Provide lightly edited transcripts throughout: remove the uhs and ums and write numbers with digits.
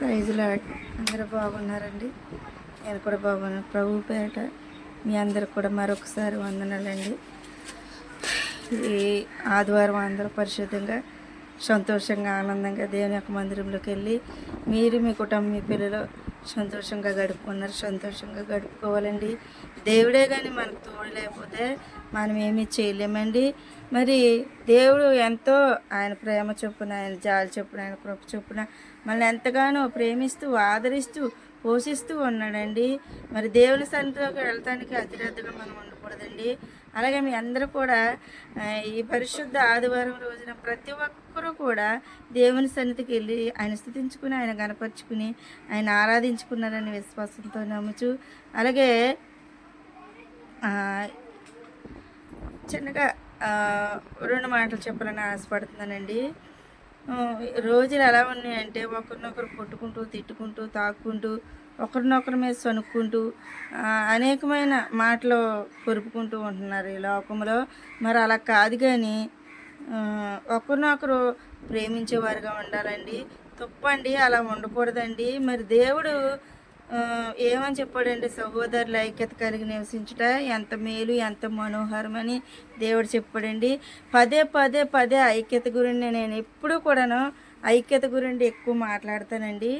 Praise lord. అందరూ బాగున్నారండి? నేను కూడా బాగున్నాను. ప్రభు పేరట మీ అందరికి కూడా మరొకసారి వందనాలండి. ఈ ఆదివారం అందరూ పరిశుద్ధంగా సంతోషంగా ఆనందంగా దేవుని యొక్క మందిరంలోకి వెళ్ళి మీరు మీ కుటుంబం మీ పిల్లలు సంతోషంగా గడుపుకున్నారు. సంతోషంగా గడుపుకోవాలండి. దేవుడే కానీ మనకు తోడు లేకపోతే మనం ఏమీ చేయలేమండి. మరి దేవుడు ఎంతో ఆయన ప్రేమ చొప్పున, ఆయన జాలి చొప్పున, ఆయన కృప చొప్పున మనల్ని ఎంతగానో ప్రేమిస్తూ ఆదరిస్తూ పోషిస్తూ ఉన్నాడండి. మరి దేవుని సన్నిధిలోకి వెళ్ళటానికి అతిరద్దగా మనం ఉండకూడదండి. అలాగే మీ అందరూ కూడా ఈ పరిశుద్ధ ఆదివారం రోజున ప్రతి ఒక్కరూ కూడా దేవుని సన్నిధికి వెళ్ళి ఆయన స్తుతించుకుని, ఆయన గణపరుచుకుని, ఆయన ఆరాధించుకున్నారని విశ్వాసంతో నమ్ముచు, అలాగే చిన్నగా రెండు మాటలు చెప్పాలని ఆశపడుతున్నానండి. రోజులు ఎలా ఉన్నాయంటే ఒకరినొకరు కొట్టుకుంటూ, తిట్టుకుంటూ, తాక్కుంటూ, ఒకరినొకరి మీద సనుక్కుంటూ అనేకమైన మాటలు పొరుపుకుంటూ ఉంటున్నారు ఈ లోకంలో. మరి అలా కాదు కానీ ఒకరినొకరు ప్రేమించేవారుగా ఉండాలండి. తప్పండి, అలా ఉండకూడదండి. మరి దేవుడు ఏమని చెప్పాడంటే, సహోదరుల ఐక్యత కలిగి నివసించుట ఎంత మేలు ఎంత మనోహరమని దేవుడు చెప్పాడండి. పదే పదే పదే ఐక్యత గురించి నేను ఎప్పుడూ కూడాను ఐక్యత గురించి ఎక్కువ మాట్లాడతానండి.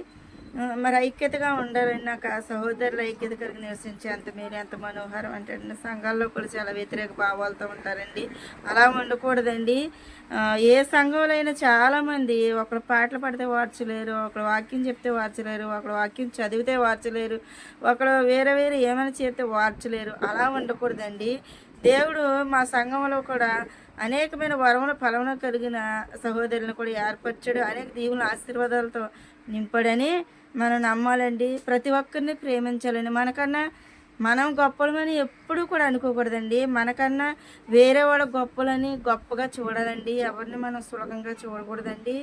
మరి ఐక్యతగా ఉండాలండి. నాకు ఆ సహోదరుల ఐక్యత కలిగి నివసించే అంత మీరు ఎంత మనోహరం అంటే సంఘాల్లో కూడా చాలా వ్యతిరేక భావాలతో ఉంటారండి. అలా ఉండకూడదండి. ఏ సంఘంలో అయినా చాలామంది ఒకరు పాటలు పాడితే వార్చలేరు, ఒకరు వాక్యం చెప్తే వార్చలేరు, ఒకరు వాక్యం చదివితే వార్చలేరు, ఒకరు వేరే వేరే ఏమైనా చేస్తే వార్చలేరు. అలా ఉండకూడదండి. దేవుడు మా సంఘంలో కూడా అనేకమైన వరముల ఫలములు కలిగిన సహోదరులను కూడా ఏర్పరచాడు. అనేక దీవుల ఆశీర్వాదాలతో నింపాడని మనం నమ్మాలండి. ప్రతి ఒక్కరిని ప్రేమించాలండి. మనకన్నా మనం గొప్పలమని ఎప్పుడూ కూడా అనుకోకూడదండి. మనకన్నా వేరే వాళ్ళ గొప్పలని గొప్పగా చూడాలండి. ఎవరిని మనం సులభంగా చూడకూడదండి.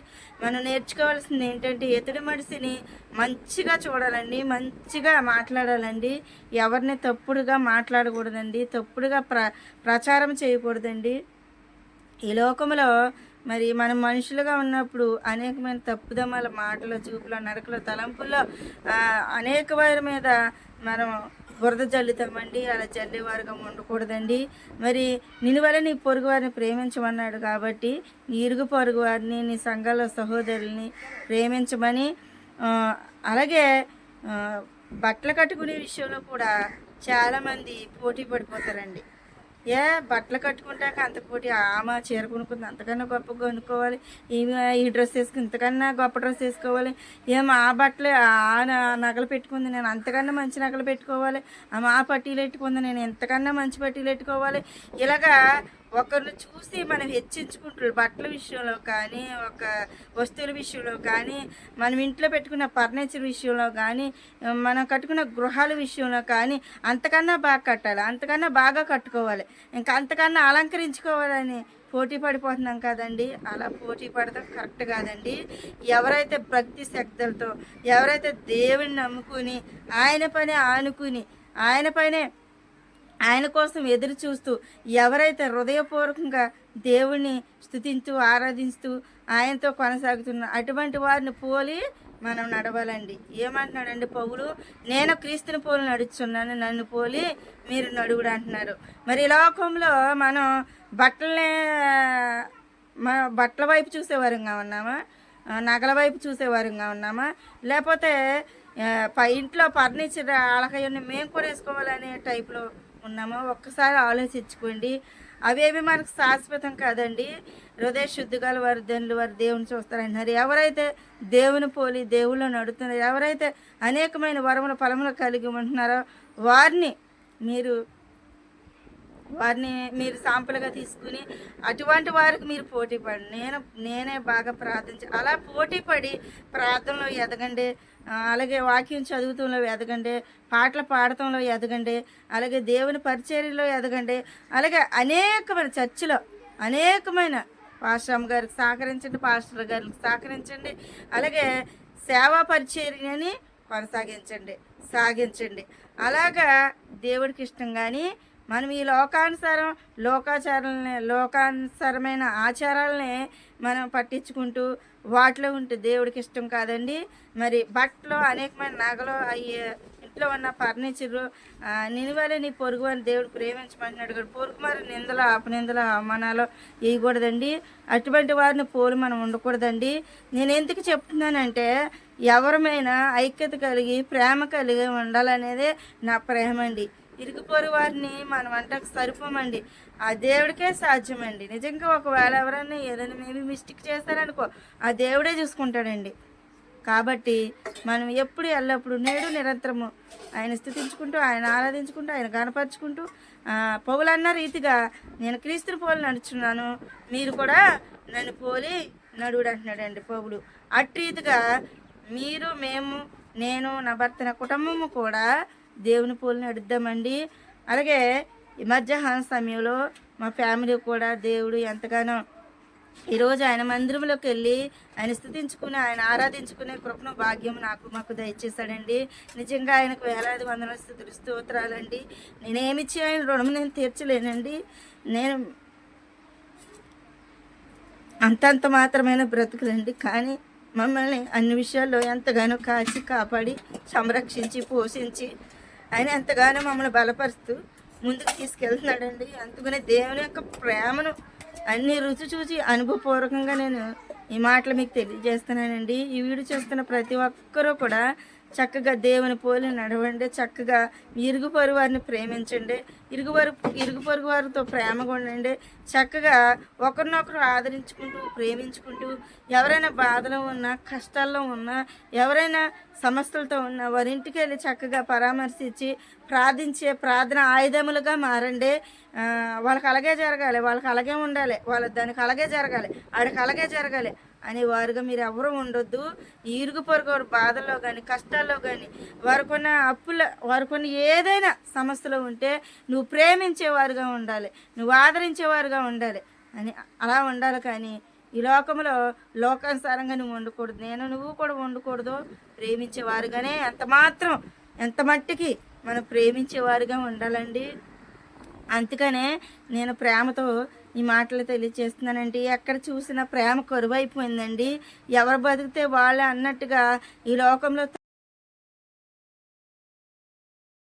మనం నేర్చుకోవాల్సింది ఏంటంటే ఎదుటి మనిషిని మంచిగా చూడాలండి, మంచిగా మాట్లాడాలండి. ఎవరిని తప్పుడుగా మాట్లాడకూడదండి, తప్పుడుగా ప్రచారం చేయకూడదండి. ఈ లోకంలో మరి మనం మనుషులుగా ఉన్నప్పుడు అనేకమైన తప్పుదమ్మల మాటలు, చూపులు, నడకలు, తలంపుల్లో అనేక వారి మీద మనం బురద జల్లుతామండి. అలా జల్లేవారుగా ఉండకూడదండి. మరి నిన్ను వల్ల నీ పొరుగు వారిని ప్రేమించమన్నాడు కాబట్టి నీ ఇరుగు పొరుగు వారిని, నీ సంఘాల సహోదరుల్ని ప్రేమించమని. అలాగే బట్టలు కట్టుకునే విషయంలో కూడా చాలామంది పోటీ పడిపోతారండి. బట్టలు కట్టుకుంటాక అంత పోటీ, ఆమె చీర కొనుక్కుంది అంతకన్నా గొప్పగా కొనుక్కోవాలి, ఈమె ఈ డ్రెస్ వేసుకుని ఇంతకన్నా గొప్ప డ్రెస్ వేసుకోవాలి, ఏమో ఆ బట్టలు నగలు పెట్టుకుంది నేను అంతకన్నా మంచి నగలు పెట్టుకోవాలి, ఆమె ఆ పట్టీలు పెట్టుకుంది నేను ఎంతకన్నా మంచి పట్టీలు పెట్టుకోవాలి. ఇలాగా ఒకరిని చూసి మనం హెచ్చించుకుంటారు. బట్టల విషయంలో కానీ, ఒక వస్తువుల విషయంలో కానీ, మనం ఇంట్లో పెట్టుకున్న ఫర్నిచర్ విషయంలో కానీ, మనం కట్టుకున్న గృహాల విషయంలో కానీ అంతకన్నా బాగా కట్టాలి, అంతకన్నా బాగా కట్టుకోవాలి, ఇంకా అంతకన్నా అలంకరించుకోవాలని పోటీ పడిపోతున్నాం కదండి. అలా పోటీ పడతాం కరెక్ట్ కాదండి. ఎవరైతే భక్తి శక్తులతో, ఎవరైతే దేవుని నమ్ముకుని, ఆయన పని ఆనుకుని, ఆయన కోసం ఎదురు చూస్తూ, ఎవరైతే హృదయపూర్వకంగా దేవుణ్ణి స్తుతించూ ఆరాధిస్తూ ఆయనతో కొనసాగుతున్న అటువంటి వారిని పోలి మనం నడవాలండి. ఏమంటున్నాడండి పౌలు? నేను క్రీస్తుని పోలి నడుచున్నాను, నన్ను పోలి మీరు నడువుడు అంటున్నారు. మరి ఈ లోకంలో మనం బట్టల వైపు చూసేవారుగా ఉన్నామా, నగల వైపు చూసేవారుగా ఉన్నామా, లేకపోతే ఇంట్లో ఫర్నిచర్ అలకయ్యని మేము కూడా వేసుకోవాలనే టైప్లో ఉన్నామో ఒక్కసారి ఆలోచించుకోండి. అవేమి మనకు శాశ్వతం కాదండి. హృదయ శుద్ధి గల వారు ధనులు, వారు దేవుని చూస్తారంటున్నారు. ఎవరైతే దేవుని పోలి దేవుళ్ళు నడుతున్నారో, ఎవరైతే అనేకమైన వరముల ఫలములు కలిగి ఉంటున్నారో వారిని మీరు శాంపుల్గా తీసుకుని అటువంటి వారికి మీరు పోటీ పడి నేనే బాగా అలా పోటీ పడి ప్రార్థనలో ఎదగండి. అలాగే వాక్యం చదువుతంలో ఎదగండి, పాటలు పాడటంలో ఎదగండి, అలాగే దేవుని పరిచర్యలో ఎదగండి. అలాగే అనేకమైన చర్చిలో అనేకమైన పాస్టర్ గారికి సహకరించండి, పాస్టర్ గారికి సహకరించండి. అలాగే సేవా పరిచర్యని సాగించండి. అలాగా దేవుడికి ఇష్టం. కానీ మనం ఈ లోకానుసరమైన ఆచారాలని మనం పట్టించుకుంటూ వాటిలో ఉంటే దేవుడికి ఇష్టం కాదండి. మరి బట్టలు, అనేకమైన నగలు, అవి ఇంట్లో ఉన్న ఫర్నిచరు, నిలువలే నీ పొరుగు అని దేవుడు ప్రేమించమంటున్నాడు కదా. పొరుగు మరి నిందలు, అపనిందలు, అవమానాలు వేయకూడదండి. అటువంటి వారిని పోలి మనం ఉండకూడదండి. నేను ఎందుకు చెప్తున్నానంటే, ఎవరమైనా ఐక్యత కలిగి ప్రేమ కలిగి ఉండాలనేదే నా ప్రేమ అండి. ఇరుగు పొరుగు వారిని మనం అంటకు సరిపోమండి, ఆ దేవుడికే సాధ్యమండి. నిజంగా ఒకవేళ ఎవరైనా ఏదైనా మేబీ మిస్టేక్ చేస్తారనుకో, ఆ దేవుడే చూసుకుంటాడండి. కాబట్టి మనం ఎప్పుడు ఎల్లప్పుడు నేడు నిరంతరము ఆయన స్థుతించుకుంటూ, ఆయన ఆరాధించుకుంటూ, ఆయన గణపరుచుకుంటూ, పౌలన్న రీతిగా నేను క్రీస్తుని పోలి నడుచున్నాను, మీరు కూడా నన్ను పోలి నడువుడు అంటున్నాడండి పౌలు. అటు రీతిగా మీరు, మేము, నేను, నా భర్త, నా కుటుంబము కూడా దేవుని పోలి నడుద్దామండి. అలాగే ఈ మధ్యాహ్న సమయంలో మా ఫ్యామిలీ కూడా దేవుడు ఎంతగానో ఈరోజు ఆయన మందిరంలోకి వెళ్ళి ఆయన స్థుతించుకుని, ఆయన ఆరాధించుకునే కృపను, భాగ్యం మాకు దయచేశాడండి. నిజంగా ఆయనకు వేలాది వందల స్తుతులు, స్తోత్రాలండి. నేనేమిచ్చి ఆయన రుణం నేను తీర్చలేనండి. నేను అంతంత మాత్రమైన బ్రతుకులండి. కానీ మమ్మల్ని అన్ని విషయాల్లో ఎంతగానో కాచి, కాపాడి, సంరక్షించి, పోషించి ఆయన ఎంతగానో మమ్మల్ని బలపరుస్తూ ముందుకు తీసుకెళ్తున్నాడండి. అందుకనే దేవుని యొక్క ప్రేమను అన్ని రుచి చూసి అనుభవపూర్వకంగా నేను ఈ మాటలు మీకు తెలియజేస్తున్నానండి. ఈ వీడియో చూస్తున్న ప్రతి ఒక్కరూ కూడా చక్కగా దేవుని పోలి నడవండి. చక్కగా ఇరుగు పొరుగు వారిని ప్రేమించండి. ఇరుగు పొరుగు వారితో ప్రేమగా ఉండండి. చక్కగా ఒకరినొకరు ఆదరించుకుంటూ, ప్రేమించుకుంటూ, ఎవరైనా బాధలో ఉన్నా, కష్టాల్లో ఉన్నా, ఎవరైనా సమస్యలతో ఉన్న వారింటికి వెళ్ళి చక్కగా పరామర్శించి ప్రార్థించే ప్రార్థన ఆయుధములుగా మారండి. వాళ్ళకి అలాగే జరగాలి, వాళ్ళకి అలాగే ఉండాలి, దానికి అలాగే జరగాలి, ఆడికి అలాగే జరగాలి అనే వారుగా మీరు ఎవరు ఉండొద్దు. ఈ ఇరుగు పొరుగు వారి బాధల్లో కానీ, కష్టాల్లో కానీ, వారికొన్న ఏదైనా సమస్యలో ఉంటే నువ్వు ప్రేమించేవారుగా ఉండాలి, నువ్వు ఆదరించేవారుగా ఉండాలి అని అలా ఉండాలి. కానీ ఈ లోకంలో లోకానుసారంగా నువ్వు ఉండకూడదు, నువ్వు కూడా ఉండకూడదు. ప్రేమించేవారుగానే ఎంత మట్టికి మనం ప్రేమించేవారుగా ఉండాలండి. అందుకనే నేను ప్రేమతో ఈ మాటలు తెలియజేస్తున్నానండి. ఎక్కడ చూసినా ప్రేమ కరువైపోయిందండి. ఎవరు బతికితే వాళ్ళే అన్నట్టుగా ఈ లోకంలో